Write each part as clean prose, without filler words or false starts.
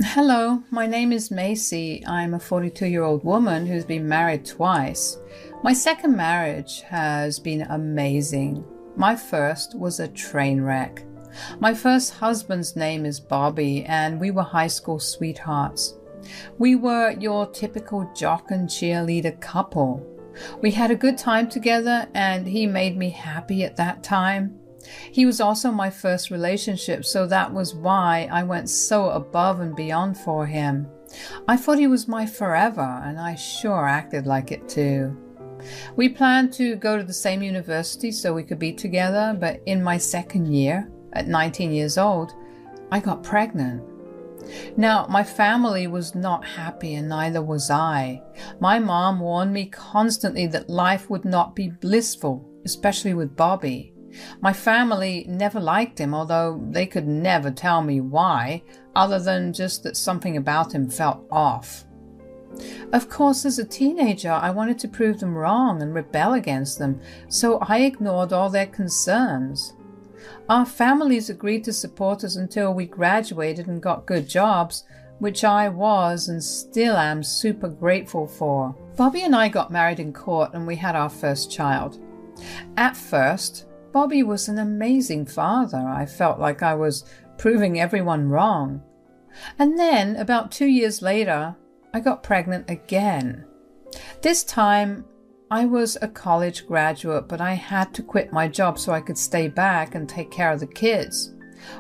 Hello, my name is Macy. I'm a 42-year-old woman who's been married twice. My second marriage has been amazing. My first was a train wreck. My first husband's name is Bobby, and we were high school sweethearts. We were your typical jock and cheerleader couple. We had a good time together, and he made me happy at that time. He was also my first relationship, so that was why I went so above and beyond for him. I thought he was my forever, and I sure acted like it too. We planned to go to the same university so we could be together, but in my second year, at 19 years old, I got pregnant. Now, my family was not happy, and neither was I. My mom warned me constantly that life would not be blissful, especially with Bobby. My family never liked him, although they could never tell me why, other than just that something about him felt off. Of course, as a teenager, I wanted to prove them wrong and rebel against them, so I ignored all their concerns. Our families agreed to support us until we graduated and got good jobs, which I was and still am super grateful for. Bobby and I got married in court, and we had our first child. At first, Bobby was an amazing father. I felt like I was proving everyone wrong. And then, about 2 years later, I got pregnant again. This time, I was a college graduate, but I had to quit my job so I could stay back and take care of the kids.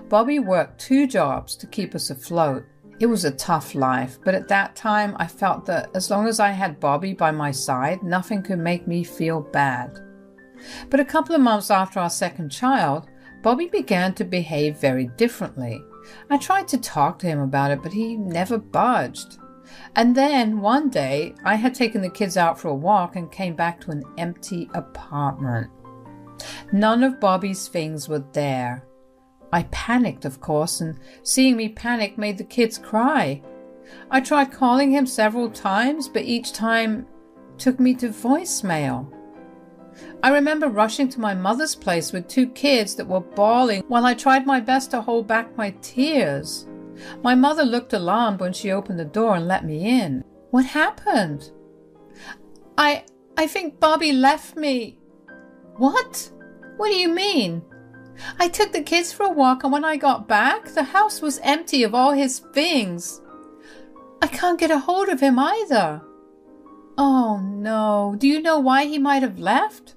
Bobby worked 2 jobs to keep us afloat. It was a tough life, but at that time, I felt that as long as I had Bobby by my side, nothing could make me feel bad. But a couple of months after our second child, Bobby began to behave very differently. I tried to talk to him about it, but he never budged. And then one day, I had taken the kids out for a walk and came back to an empty apartment. None of Bobby's things were there. I panicked, of course, and seeing me panic made the kids cry. I tried calling him several times, but each time took me to voicemail. I remember rushing to my mother's place with 2 kids that were bawling while I tried my best to hold back my tears. My mother looked alarmed when she opened the door and let me in. What happened? I think Bobby left me. What? What do you mean? I took the kids for a walk, and when I got back, the house was empty of all his things. I can't get a hold of him either. Oh no, do you know why he might have left?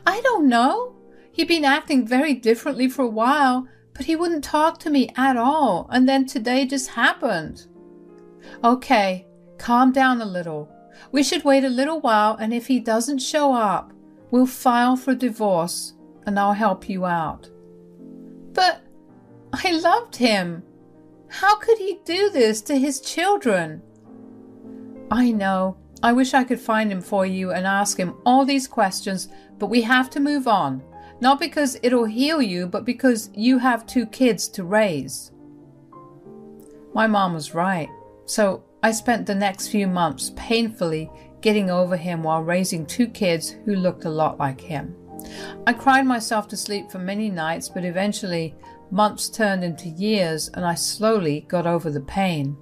I don't know. He'd been acting very differently for a while, but he wouldn't talk to me at all, and then today just happened. Okay, calm down a little. We should wait a little while, and if he doesn't show up, we'll file for divorce, and I'll help you out. But I loved him. How could he do this to his children? I know. I wish I could find him for you and ask him all these questions, but we have to move on. Not because it'll heal you, but because you have 2 kids to raise. My mom was right. So I spent the next few months painfully getting over him while raising 2 kids who looked a lot like him. I cried myself to sleep for many nights, but eventually months turned into years, and I slowly got over the pain.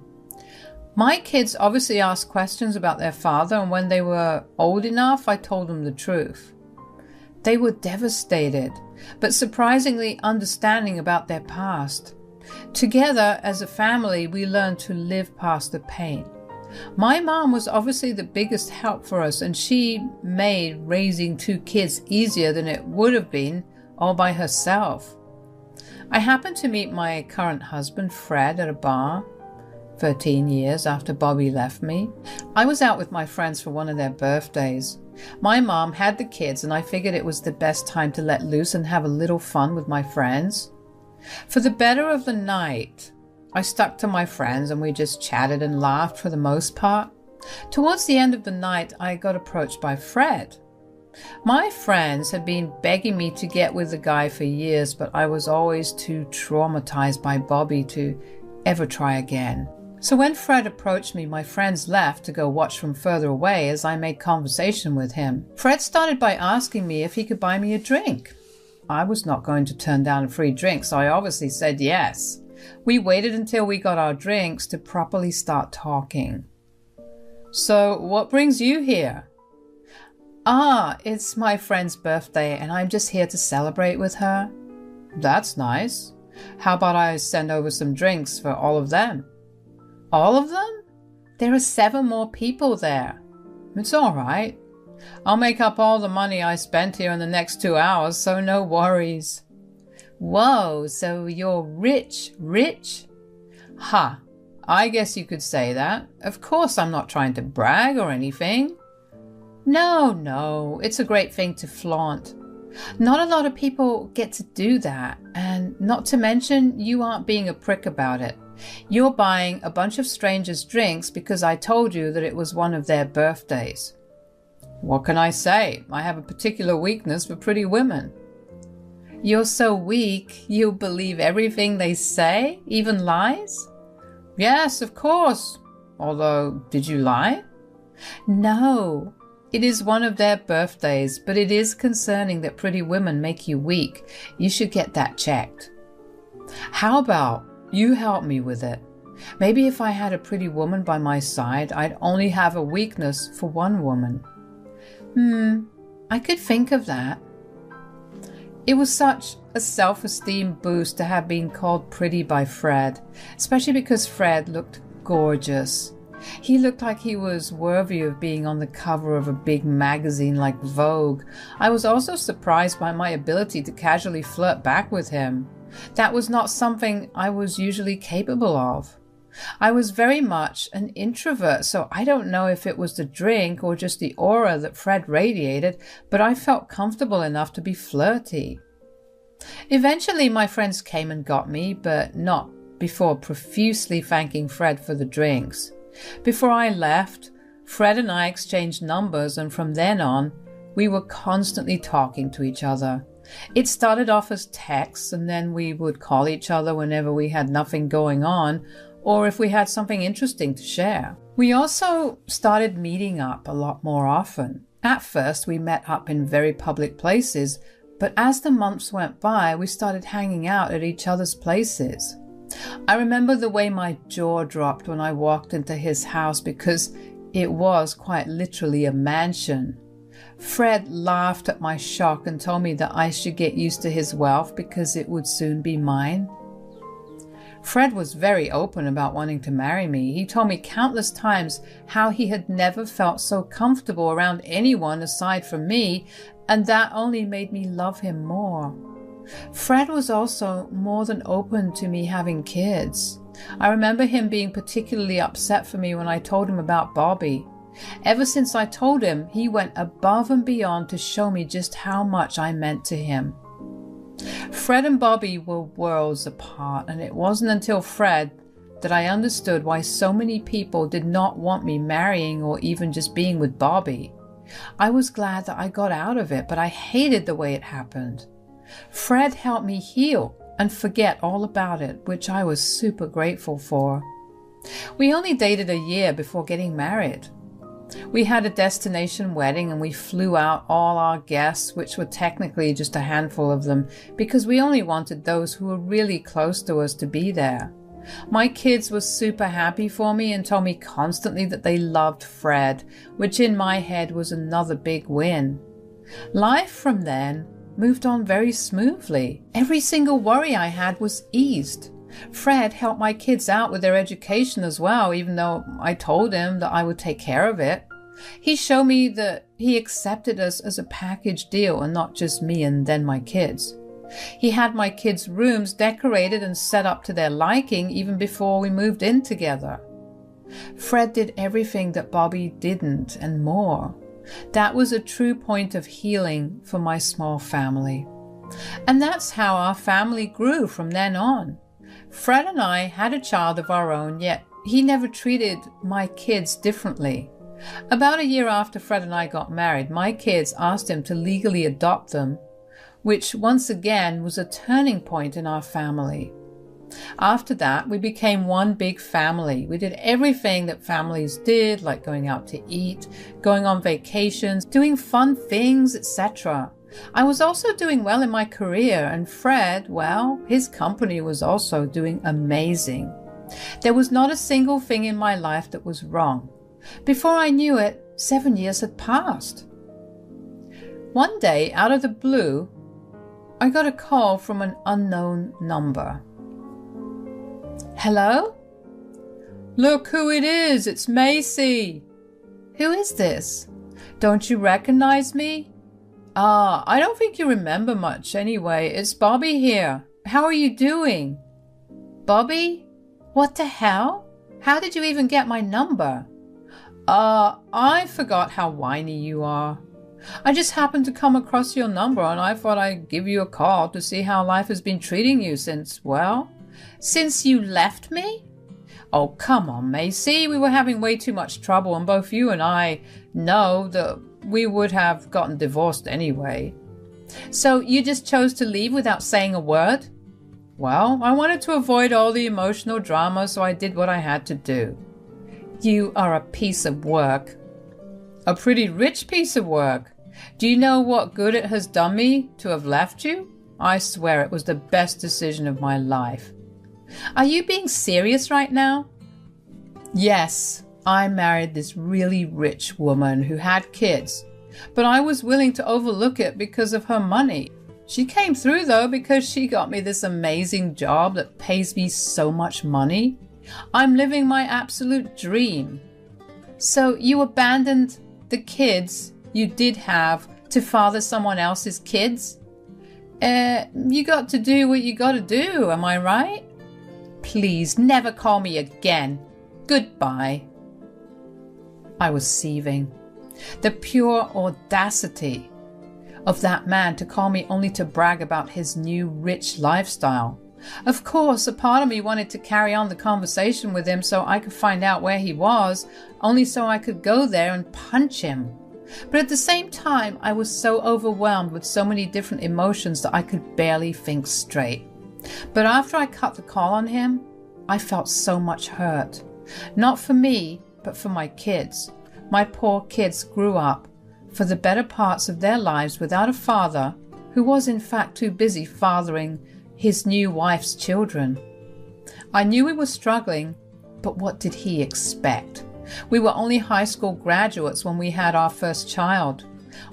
My kids obviously asked questions about their father, and when they were old enough, I told them the truth. They were devastated, but surprisingly understanding about their past. Together, as a family, we learned to live past the pain. My mom was obviously the biggest help for us, and she made raising 2 kids easier than it would have been all by herself. I happened to meet my current husband, Fred, at a bar 13 years after Bobby left me. I was out with my friends for one of their birthdays. My mom had the kids, and I figured it was the best time to let loose and have a little fun with my friends. For the better of the night, I stuck to my friends, and we just chatted and laughed for the most part. Towards the end of the night, I got approached by Fred. My friends had been begging me to get with the guy for years, but I was always too traumatized by Bobby to ever try again. So when Fred approached me, my friends left to go watch from further away as I made conversation with him. Fred started by asking me if he could buy me a drink. I was not going to turn down a free drink, so I obviously said yes. We waited until we got our drinks to properly start talking. So, what brings you here? It's my friend's birthday and I'm just here to celebrate with her. That's nice. How about I send over some drinks for all of them? All of them? There are 7 more people there. It's all right. I'll make up all the money I spent here in the next 2 hours, so no worries. Whoa, so you're rich? Ha, I guess you could say that. Of course I'm not trying to brag or anything. No, it's a great thing to flaunt. Not a lot of people get to do that, and not to mention you aren't being a prick about it. You're buying a bunch of strangers drinks because I told you that it was one of their birthdays. What can I say? I have a particular weakness for pretty women. You're so weak, you'll believe everything they say, even lies? Yes, of course. Although, did you lie? No. It is one of their birthdays, but it is concerning that pretty women make you weak. You should get that checked. How about you help me with it? Maybe if I had a pretty woman by my side, I'd only have a weakness for one woman. I could think of that. It was such a self-esteem boost to have been called pretty by Fred, especially because Fred looked gorgeous. He looked like he was worthy of being on the cover of a big magazine like Vogue. I was also surprised by my ability to casually flirt back with him. That was not something I was usually capable of. I was very much an introvert, so I don't know if it was the drink or just the aura that Fred radiated, but I felt comfortable enough to be flirty. Eventually my friends came and got me, but not before profusely thanking Fred for the drinks. Before I left, Fred and I exchanged numbers, and from then on, we were constantly talking to each other. It started off as texts, and then we would call each other whenever we had nothing going on, or if we had something interesting to share. We also started meeting up a lot more often. At first, we met up in very public places, but as the months went by, we started hanging out at each other's places. I remember the way my jaw dropped when I walked into his house because it was quite literally a mansion. Fred laughed at my shock and told me that I should get used to his wealth because it would soon be mine. Fred was very open about wanting to marry me. He told me countless times how he had never felt so comfortable around anyone aside from me, and that only made me love him more. Fred was also more than open to me having kids. I remember him being particularly upset for me when I told him about Bobby. Ever since I told him, he went above and beyond to show me just how much I meant to him. Fred and Bobby were worlds apart, and it wasn't until Fred that I understood why so many people did not want me marrying or even just being with Bobby. I was glad that I got out of it, but I hated the way it happened. Fred helped me heal and forget all about it, which I was super grateful for. We only dated a year before getting married. We had a destination wedding and we flew out all our guests, which were technically just a handful of them, because we only wanted those who were really close to us to be there. My kids were super happy for me and told me constantly that they loved Fred, which in my head was another big win. Life from then moved on very smoothly. Every single worry I had was eased. Fred helped my kids out with their education as well, even though I told him that I would take care of it. He showed me that he accepted us as a package deal and not just me and then my kids. He had my kids' rooms decorated and set up to their liking even before we moved in together. Fred did everything that Bobby didn't and more. That was a true point of healing for my small family. And that's how our family grew from then on. Fred and I had a child of our own, yet he never treated my kids differently. About a year after Fred and I got married, my kids asked him to legally adopt them, which once again was a turning point in our family. After that, we became one big family. We did everything that families did, like going out to eat, going on vacations, doing fun things, etc. I was also doing well in my career, and Fred, well, his company was also doing amazing. There was not a single thing in my life that was wrong. Before I knew it, 7 years had passed. One day, out of the blue, I got a call from an unknown number. Hello? Look who it is, it's Macy. Who is this? Don't you recognize me? I don't think you remember much anyway. It's Bobby here. How are you doing? Bobby? What the hell? How did you even get my number? I forgot how whiny you are. I just happened to come across your number and I thought I'd give you a call to see how life has been treating you since you left me? Oh, come on, Macy. We were having way too much trouble and both you and I know that we would have gotten divorced anyway. So you just chose to leave without saying a word? Well, I wanted to avoid all the emotional drama, so I did what I had to do. You are a piece of work. A pretty rich piece of work. Do you know what good it has done me to have left you? I swear it was the best decision of my life. Are you being serious right now? Yes, I married this really rich woman who had kids, but I was willing to overlook it because of her money. She came through though because she got me this amazing job that pays me so much money. I'm living my absolute dream. So you abandoned the kids you did have to father someone else's kids? You got to do what you got to do, am I right? Please never call me again. Goodbye. I was seething. The pure audacity of that man to call me only to brag about his new rich lifestyle. Of course, a part of me wanted to carry on the conversation with him so I could find out where he was, only so I could go there and punch him. But at the same time, I was so overwhelmed with so many different emotions that I could barely think straight. But after I cut the call on him, I felt so much hurt. Not for me, but for my kids. My poor kids grew up for the better parts of their lives without a father who was in fact too busy fathering his new wife's children. I knew we were struggling, but what did he expect? We were only high school graduates when we had our first child.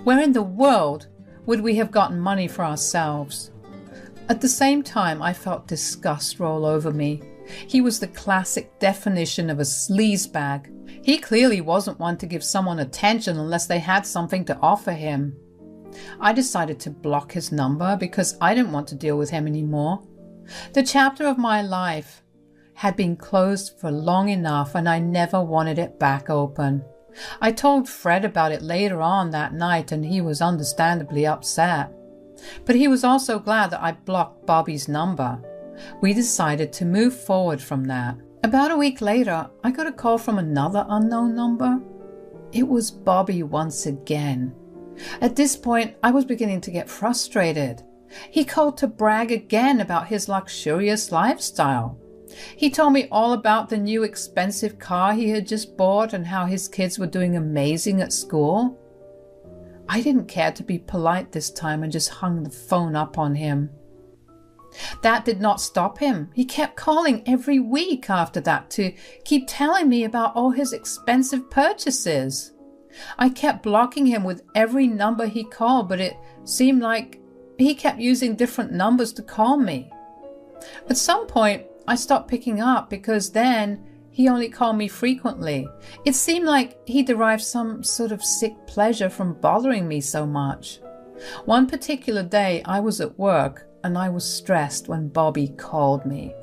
Where in the world would we have gotten money for ourselves? At the same time, I felt disgust roll over me. He was the classic definition of a sleazebag. He clearly wasn't one to give someone attention unless they had something to offer him. I decided to block his number because I didn't want to deal with him anymore. The chapter of my life had been closed for long enough and I never wanted it back open. I told Fred about it later on that night and he was understandably upset. But he was also glad that I blocked Bobby's number. We decided to move forward from that. About a week later, I got a call from another unknown number. It was Bobby once again. At this point, I was beginning to get frustrated. He called to brag again about his luxurious lifestyle. He told me all about the new expensive car he had just bought and how his kids were doing amazing at school. I didn't care to be polite this time and just hung the phone up on him. That did not stop him. He kept calling every week after that to keep telling me about all his expensive purchases. I kept blocking him with every number he called, but it seemed like he kept using different numbers to call me. At some point, I stopped picking up because then he only called me frequently. It seemed like he derived some sort of sick pleasure from bothering me so much. One particular day, I was at work and I was stressed when Bobby called me.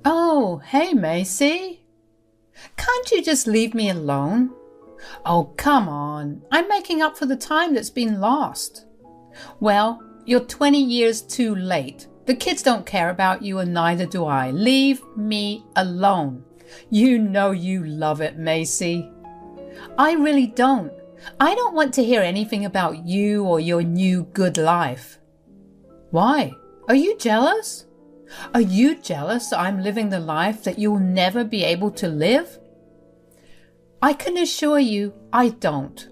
"Oh, hey, Macy. Can't you just leave me alone?" "Oh, come on. I'm making up for the time that's been lost." "Well, you're 20 years too late. The kids don't care about you and neither do I. Leave me alone." "You know you love it, Macy." "I really don't. I don't want to hear anything about you or your new good life." "Why? Are you jealous? Are you jealous that I'm living the life that you'll never be able to live?" "I can assure you I don't."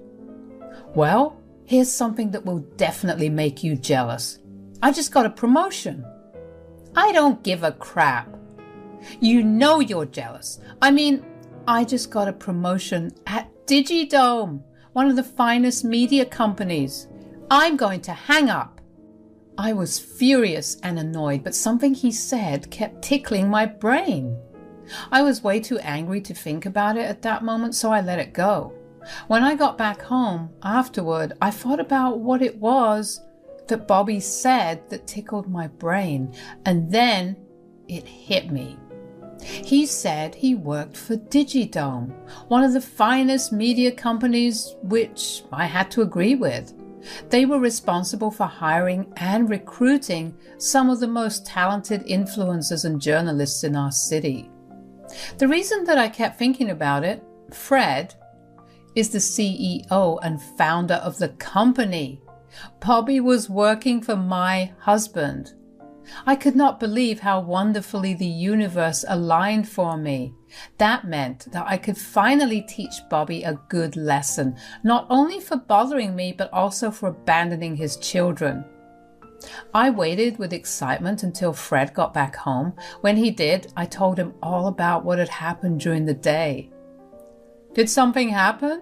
"Well, here's something that will definitely make you jealous. I just got a promotion. I don't give a crap. You know you're jealous. I mean, I just got a promotion at Digidome, one of the finest media companies. I'm going to hang up. I was furious and annoyed, but something he said kept tickling my brain. I was way too angry to think about it at that moment, so I let it go. When I got back home afterward, I thought about what it was that Bobby said that tickled my brain, and then it hit me. He said he worked for Digidome, one of the finest media companies, which I had to agree with. They were responsible for hiring and recruiting some of the most talented influencers and journalists in our city. The reason that I kept thinking about it, Fred is the CEO and founder of the company. Bobby was working for my husband. I could not believe how wonderfully the universe aligned for me. That meant that I could finally teach Bobby a good lesson, not only for bothering me, but also for abandoning his children. I waited with excitement until Fred got back home. When he did, I told him all about what had happened during the day. Did something happen?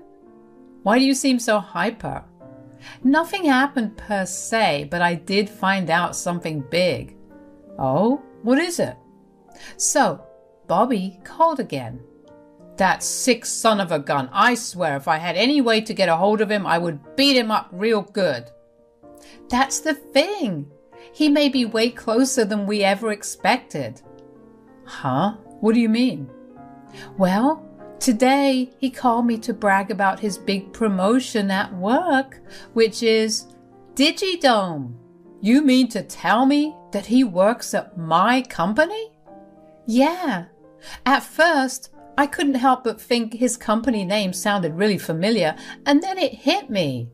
Why do you seem so hyper? Nothing happened per se, but I did find out something big. Oh, what is it? So, Bobby called again. That sick son of a gun. I swear if I had any way to get a hold of him, I would beat him up real good. That's the thing. He may be way closer than we ever expected. Huh? What do you mean? Well, today he called me to brag about his big promotion at work, which is Digidome. You mean to tell me that he works at my company? Yeah. At first, I couldn't help but think his company name sounded really familiar, and then it hit me.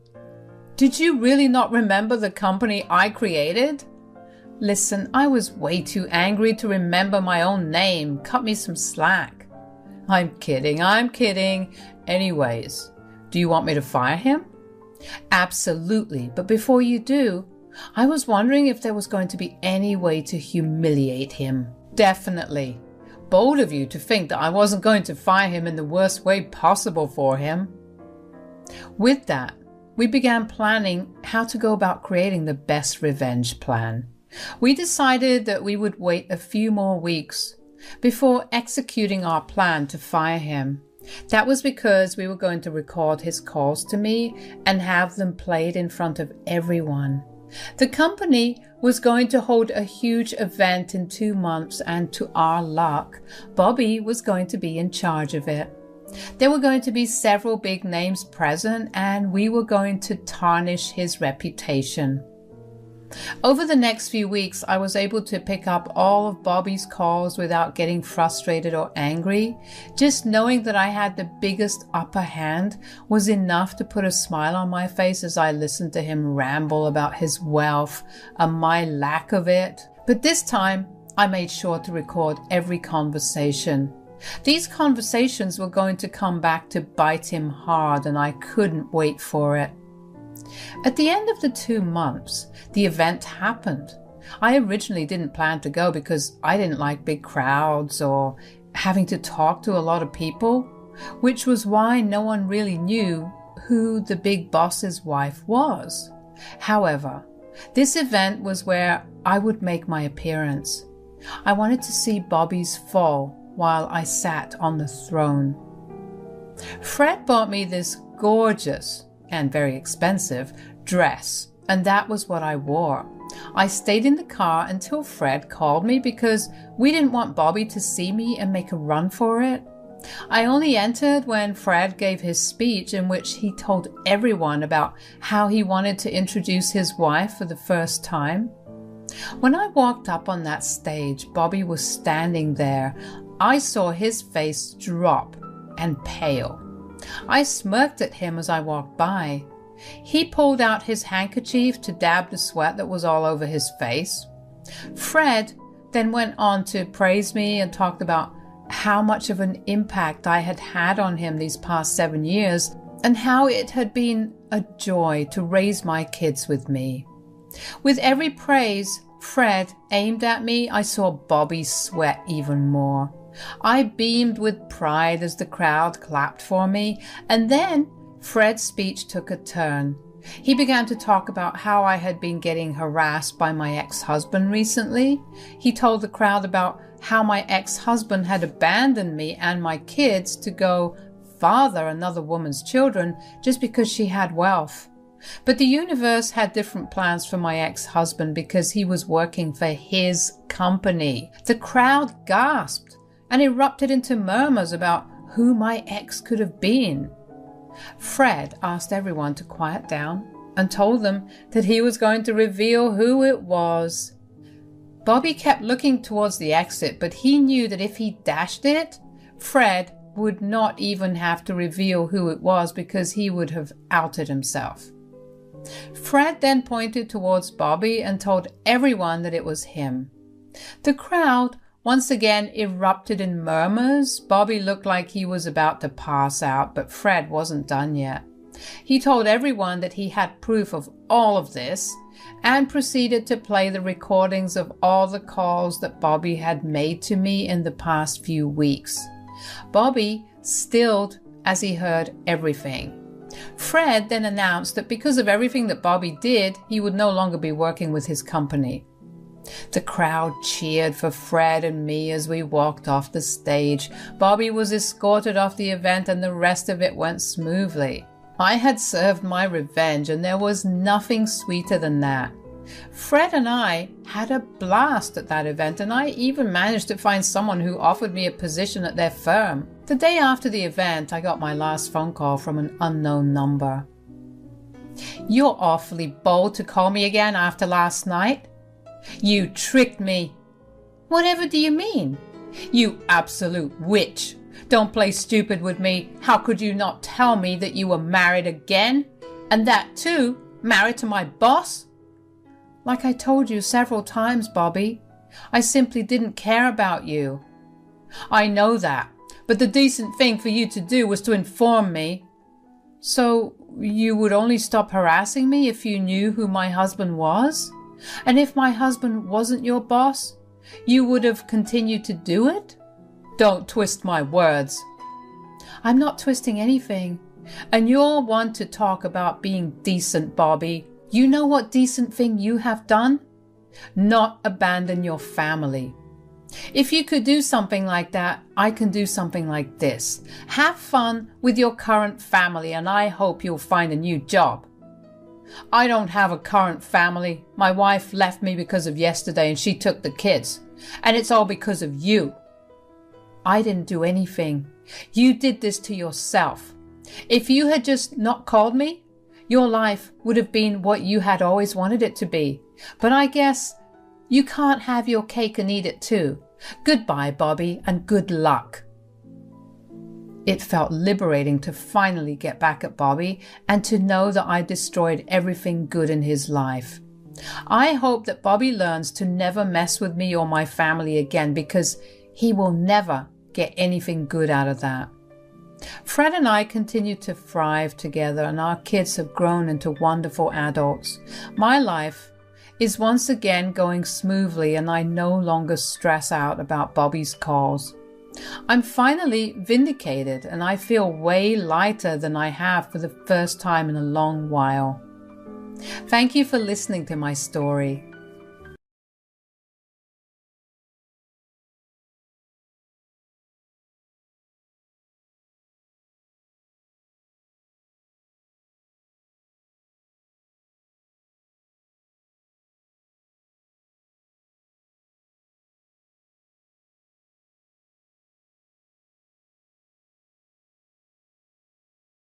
Did you really not remember the company I created? Listen, I was way too angry to remember my own name. Cut me some slack. I'm kidding. Anyways, do you want me to fire him? Absolutely, but before you do, I was wondering if there was going to be any way to humiliate him. Definitely. Bold of you to think that I wasn't going to fire him in the worst way possible for him. With that, we began planning how to go about creating the best revenge plan. We decided that we would wait a few more weeks before executing our plan to fire him. That was because we were going to record his calls to me and have them played in front of everyone. The company was going to hold a huge event in 2 months, and to our luck, Bobby was going to be in charge of it. There were going to be several big names present, and we were going to tarnish his reputation. Over the next few weeks, I was able to pick up all of Bobby's calls without getting frustrated or angry. Just knowing that I had the biggest upper hand was enough to put a smile on my face as I listened to him ramble about his wealth and my lack of it. But this time, I made sure to record every conversation. These conversations were going to come back to bite him hard, and I couldn't wait for it. At the end of the 2 months, the event happened. I originally didn't plan to go because I didn't like big crowds or having to talk to a lot of people, which was why no one really knew who the big boss's wife was. However, this event was where I would make my appearance. I wanted to see Bobby's fall while I sat on the throne. Fred bought me this gorgeous and very expensive dress, and that was what I wore. I stayed in the car until Fred called me because we didn't want Bobby to see me and make a run for it. I only entered when Fred gave his speech in which he told everyone about how he wanted to introduce his wife for the first time. When I walked up on that stage, Bobby was standing there. I saw his face drop and pale. I smirked at him as I walked by. He pulled out his handkerchief to dab the sweat that was all over his face. Fred then went on to praise me and talked about how much of an impact I had had on him these past 7 years, and how it had been a joy to raise my kids with me. With every praise Fred aimed at me, I saw Bobby sweat even more. I beamed with pride as the crowd clapped for me, and then Fred's speech took a turn. He began to talk about how I had been getting harassed by my ex-husband recently. He told the crowd about how my ex-husband had abandoned me and my kids to go father another woman's children just because she had wealth. But the universe had different plans for my ex-husband because he was working for his company. The crowd gasped and erupted into murmurs about who my ex could have been. Fred asked everyone to quiet down and told them that he was going to reveal who it was. Bobby kept looking towards the exit, but he knew that if he dashed it, Fred would not even have to reveal who it was because he would have outed himself. Fred then pointed towards Bobby and told everyone that it was him. The crowd once again erupted in murmurs. Bobby looked like he was about to pass out, but Fred wasn't done yet. He told everyone that he had proof of all of this and proceeded to play the recordings of all the calls that Bobby had made to me in the past few weeks. Bobby stilled as he heard everything. Fred then announced that because of everything that Bobby did, he would no longer be working with his company. The crowd cheered for Fred and me as we walked off the stage. Bobby was escorted off the event and the rest of it went smoothly. I had served my revenge and there was nothing sweeter than that. Fred and I had a blast at that event, and I even managed to find someone who offered me a position at their firm. The day after the event, I got my last phone call from an unknown number. "You're awfully bold to call me again after last night. You tricked me." "Whatever do you mean?" "You absolute witch. Don't play stupid with me. How could you not tell me that you were married again? And that too, married to my boss?" "Like I told you several times, Bobby, I simply didn't care about you." "I know that, but the decent thing for you to do was to inform me." "So you would only stop harassing me if you knew who my husband was? And if my husband wasn't your boss, you would have continued to do it?" "Don't twist my words." "I'm not twisting anything. And you're one to talk about being decent, Bobby. You know what decent thing you have done? Not abandon your family. If you could do something like that, I can do something like this. Have fun with your current family and I hope you'll find a new job." "I don't have a current family. My wife left me because of yesterday and she took the kids. And it's all because of you." "I didn't do anything. You did this to yourself. If you had just not called me, your life would have been what you had always wanted it to be. But I guess you can't have your cake and eat it too. Goodbye, Bobby, and good luck." It felt liberating to finally get back at Bobby and to know that I destroyed everything good in his life. I hope that Bobby learns to never mess with me or my family again, because he will never get anything good out of that. Fred and I continue to thrive together and our kids have grown into wonderful adults. My life is once again going smoothly and I no longer stress out about Bobby's calls. I'm finally vindicated and I feel way lighter than I have for the first time in a long while. Thank you for listening to my story.